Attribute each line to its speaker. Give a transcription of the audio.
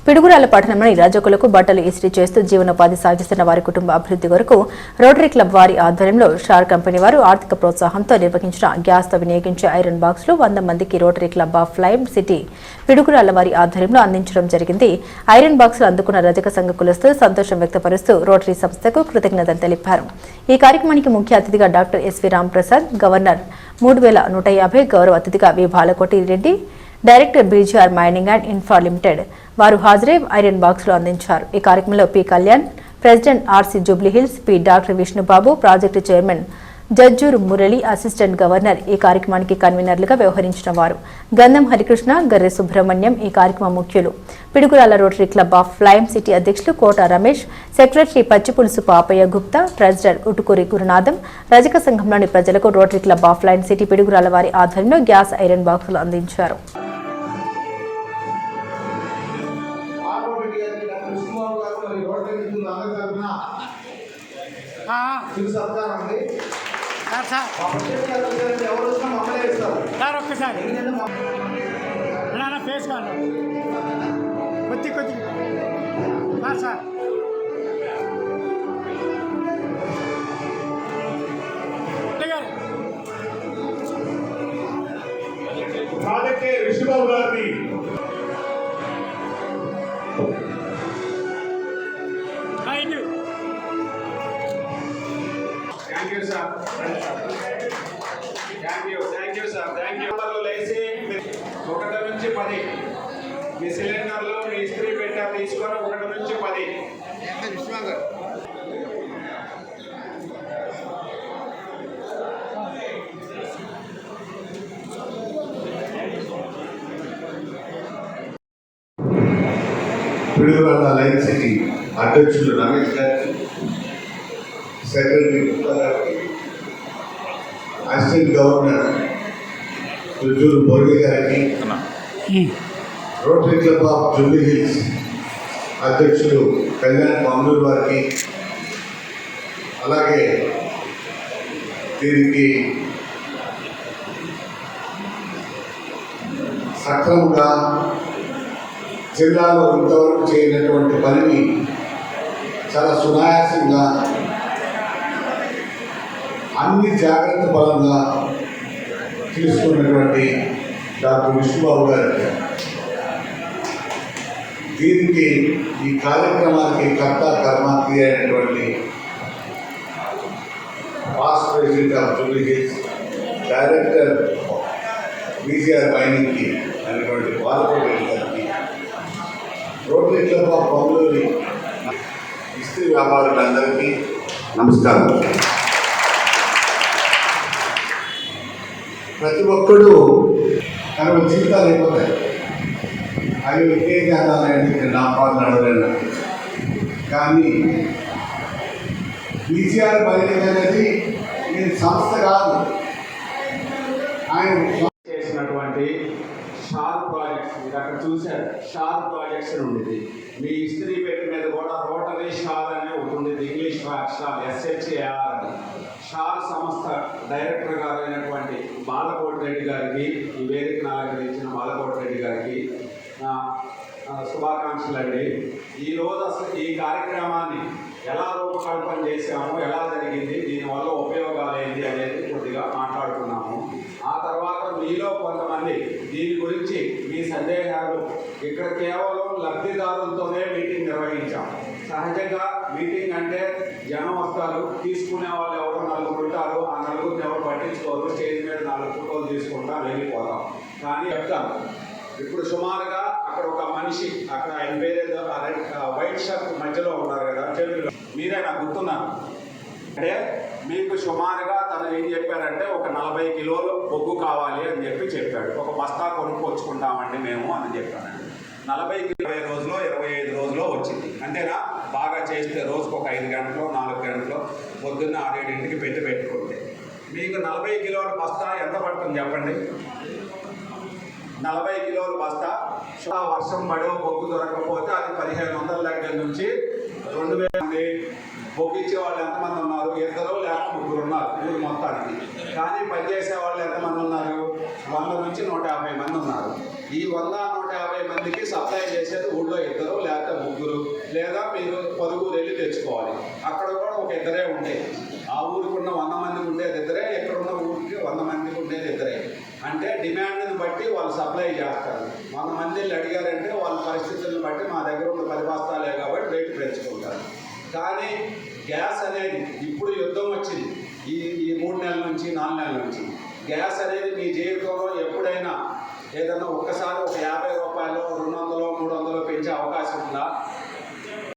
Speaker 1: పిడుగురాళ్ల పట్టణంలోని రజకులకు బట్టలు ఇస్త్రీ చేస్తూ జీవనోపాధి సాగిస్తున్న వారి కుటుంబ అభివృద్ధి కొరకు రోటరీ క్లబ్ వారి ఆధ్వర్యంలో షార్ కంపెనీ వారు ఆర్థిక ప్రోత్సాహంతో నిర్వహించిన గ్యాస్తో వినియోగించే ఐరన్ బాక్సులు 100 మందికి Rotary Club of Flame City Piduguralla వారి ఆధ్వర్యంలో అందించడం జరిగింది. ఐరన్ బాక్సులు అందుకున్న రజక సంఘ కులస్తులు సంతోషం వ్యక్తపరుస్తూ రోటరీ సంస్థకు కృతజ్ఞతలు తెలిపారు. ఈ కార్యక్రమానికి ముఖ్య అతిథిగా డాక్టర్ ఎస్వి రాంప్రసాద్, గవర్నర్ 3150, గౌరవ అతిథిగా V Balakoti Reddy, director BGR mining and infra limited వారు హాజరై ఐరన్ బాక్సులు అందించారు. ఈ కార్యక్రమంలో P Kalyan, president RC Jubilee Hills, P doctor Vishnubabu, project chairman Jajjur Murali, assistant governor ఈ కార్యక్రమానికి కన్వీనర్లుగా వ్యవహరించిన వారు గంధం హరికృష్ణ, గర్రె సుబ్రహ్మణ్యం ఈ కార్యక్రమ ముఖ్యులు. Piduguralla Rotary Club of Flame City అధ్యక్షులు కోట రమేష్, సెక్రటరీ పచ్చిపులుసు పాపయ్య గుప్తా, ట్రెజరర్ ఉటుకూరి గురునాథం, రజక సంఘంలోని ప్రజలకు Rotary Club of Flame City Piduguralla వారి ఆధ్వర్యంలో గ్యాస్ ఐరన్ బాక్సులు అందించారు.
Speaker 2: సార్ ఒక్కసారి ఫేస్ కాదు కొద్ది సార్
Speaker 3: ప్రాజెక్ట్ విష్ణుబాబు గారిని
Speaker 4: ఒకటి నుంచి 10 మీ సిలిండర్లో మీ ఇస్త్రీ పెట్టారు తీసుకొని 1 నుంచి 10.
Speaker 3: పిడుగురాళ్ల లైన్ సిటీ అధ్యక్షులు రమేష్ గారికి, సెక్రటరీ గుప్తా గారికి, అసిస్టెంట్ గవర్నర్ జజ్జూర్ మురళి గారికి, రోటరీ క్లబ్ ఆఫ్ జూబ్లీహిల్స్ అధ్యక్షులు కళ్యాణ్ మామూలు వారికి, అలాగే దీనికి సక్రమంగా జిల్లాలో ఇంతవరకు చేయనటువంటి పనిని చాలా సునాయాసంగా అన్ని జాగ్రత్త బలంగా తీసుకున్నటువంటి డాక్టర్ విష్ణుబాబు గారికి, దీనికి ఈ కార్యక్రమానికి కర్త కర్మాక్రి అయినటువంటి past president of Jubilee Hills, director BGR మైనింగ్కి అయినటువంటి బాలకోటి గారికి, రోటరీ క్లబ్ ఆఫ్ బొమ్మలూరి ఇస్త్రీ వ్యాపారులందరికీ నమస్కారం. ప్రతి ఒక్కడు తన జీవితాలు అయిపోతాయి. అవి ఏ జ్ఞానాలయండి నా పాలు నడవలేను. కానీ బీజీఆర్ మైనింగ్ అనేది నేను సంస్థ కాదు, ఆయన
Speaker 4: చేసినటువంటి షార్ప్ ప్రాజెక్ట్స్ మీరు అక్కడ చూశారు. షార్ప్ ప్రాజెక్ట్స్ ఉండేది. మీ ఇస్త్రీ పెట్టి మీద కూడా రోటరీ షార్ అనే ఒకటి ఉండేది, ఇంగ్లీష్ షార్, SHAR అని. షార్ సంస్థ డైరెక్టర్ గారు అయినటువంటి బాలకోటి రెడ్డి గారికి, ఈ వేదికను అలంకరించిన బాలకోటి రెడ్డి గారికి శుభాకాంక్షలు అండి. ఈరోజు అసలు ఈ కార్యక్రమాన్ని ఎలా రూపకల్పన చేసాము, ఎలా జరిగింది, దీనివల్ల ఉపయోగాలు ఏంటి అనేది కొద్దిగా మాట్లాడుకున్నాము. ఆ తర్వాత మీలో కొంతమంది దీని గురించి మీ సందేహాలు, ఇక్కడ కేవలం లబ్ధిదారులతోనే మీటింగ్ నిర్వహించాం. సహజంగా మీటింగ్ అంటే జనం వస్తారు, తీసుకునే వాళ్ళు ఎవరో 4 ఉంటారు, ఆ 4 ఎవరు పట్టించుకోరు, స్టేజ్ మీద 4 ఫోటోలు తీసుకుంటాం, వెళ్ళిపోతాం. కానీ చెప్తాను, ఇప్పుడు సుమారుగా అక్కడ ఒక మనిషి, అక్కడ ఆయన పేరేదో వైట్ షర్ట్ మధ్యలో ఉన్నారు కదా, తెలుగులో మీరే నాకు గుర్తున్నారు. అంటే మీకు సుమారుగా తను ఏం చెప్పారంటే ఒక 40 కిలోలు బొగ్గు కావాలి అని చెప్పాడు. ఒక బస్తా కొనుక్కొచ్చుకుంటామండి మేము అని చెప్పానండి. 40 20 రోజులో 25 రోజులో వచ్చింది. అంతేనా? బాగా చేస్తే రోజుకు ఒక 5 గంటలు 4 గంటలు పొద్దున్న 6-7 పెట్టుకుంటే మీకు 40 కిలోల బస్తా ఎంత పడుతుంది చెప్పండి? 40 కిలోల బస్తా. వర్షం పడో బొగ్గు దొరకకపోతే అది 1500 దగ్గర నుంచి 2000 బొగ్గిచ్చే వాళ్ళు ఎంతమంది ఉన్నారు? 2 లేక 3 ఉన్నారు ఊరు మొత్తానికి. కానీ పనిచేసే వాళ్ళు ఎంతమంది ఉన్నారు? 100 నుంచి 150 మంది ఉన్నారు. ఈ 100-150 మందికి సప్లై చేసేది ఊళ్ళో 2 తెచ్చుకోవాలి. అక్కడ కూడా ఒక ఇద్దరే ఉండేది. ఆ ఊరికి ఉన్న 100 మందికి ఉండేది ఇద్దరే, ఇక్కడ ఉన్న ఊరికి 100 మందికి ఉండేది ఇద్దరే. అంటే డిమాండ్ని బట్టి వాళ్ళు సప్లై చేస్తారు. 100 మందిని అడిగారంటే వాళ్ళ పరిస్థితులను బట్టి మా దగ్గర ఉన్న 10 బస్తాలే కాబట్టి రేటు పెంచుకుంటారు. కానీ గ్యాస్ అనేది ఇప్పుడు యుద్ధం వచ్చింది ఈ 3 నెలల నుంచి 4 నెలల నుంచి. గ్యాస్ అనేది మీ జీవితంలో ఎప్పుడైనా ఏదన్నా ఒక్కసారి ఒక 50 రూపాయలు 200 300 పెంచే అవకాశం ఉందా?